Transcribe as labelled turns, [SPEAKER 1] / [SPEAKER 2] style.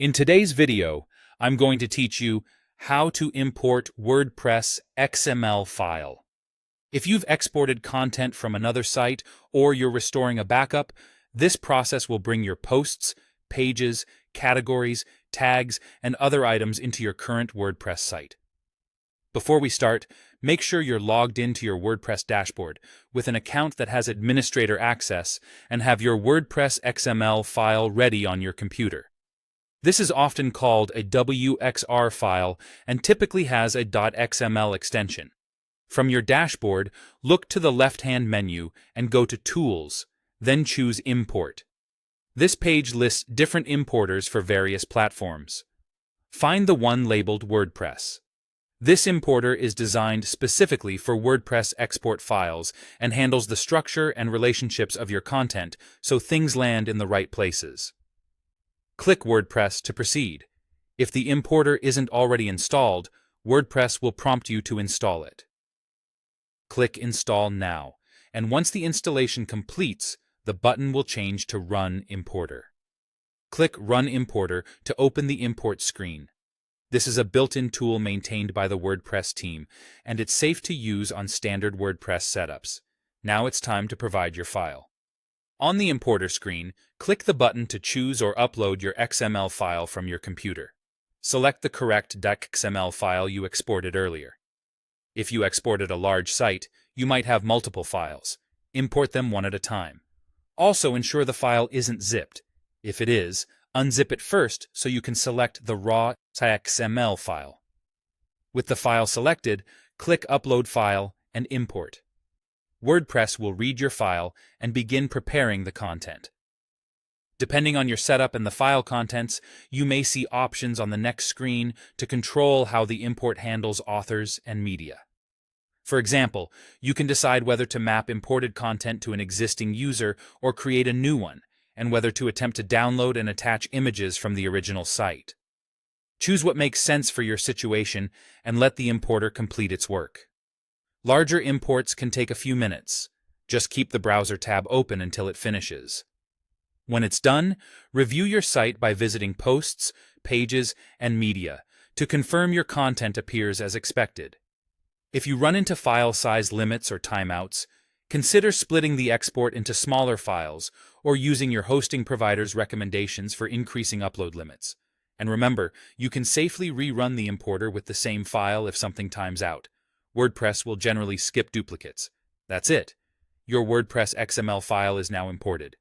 [SPEAKER 1] In today's video, I'm going to teach you how to import WordPress XML file. If you've exported content from another site or you're restoring a backup, this process will bring your posts, pages, categories, tags, and other items into your current WordPress site. Before we start, make sure you're logged into your WordPress dashboard with an account that has administrator access and have your WordPress XML file ready on your computer. This is often called a WXR file and typically has a .xml extension. From your dashboard, look to the left-hand menu and go to Tools, then choose Import. This page lists different importers for various platforms. Find the one labeled WordPress. This importer is designed specifically for WordPress export files and handles the structure and relationships of your content so things land in the right places. Click WordPress to proceed. If the importer isn't already installed, WordPress will prompt you to install it. Click Install Now, and once the installation completes, the button will change to Run Importer. Click Run Importer to open the import screen. This is a built-in tool maintained by the WordPress team, and it's safe to use on standard WordPress setups. Now it's time to provide your file. On the importer screen, click the button to choose or upload your XML file from your computer. Select the correct .xml file you exported earlier. If you exported a large site, you might have multiple files. Import them one at a time. Also ensure the file isn't zipped. If it is, unzip it first so you can select the raw XML file. With the file selected, click Upload File and Import. WordPress will read your file and begin preparing the content. Depending on your setup and the file contents, you may see options on the next screen to control how the import handles authors and media. For example, you can decide whether to map imported content to an existing user or create a new one, and whether to attempt to download and attach images from the original site. Choose what makes sense for your situation and let the importer complete its work. Larger imports can take a few minutes. Just keep the browser tab open until it finishes. When it's done, review your site by visiting Posts, Pages, and Media to confirm your content appears as expected. If you run into file size limits or timeouts, consider splitting the export into smaller files or using your hosting provider's recommendations for increasing upload limits. And remember, you can safely rerun the importer with the same file if something times out. WordPress will generally skip duplicates. That's it. Your WordPress XML file is now imported.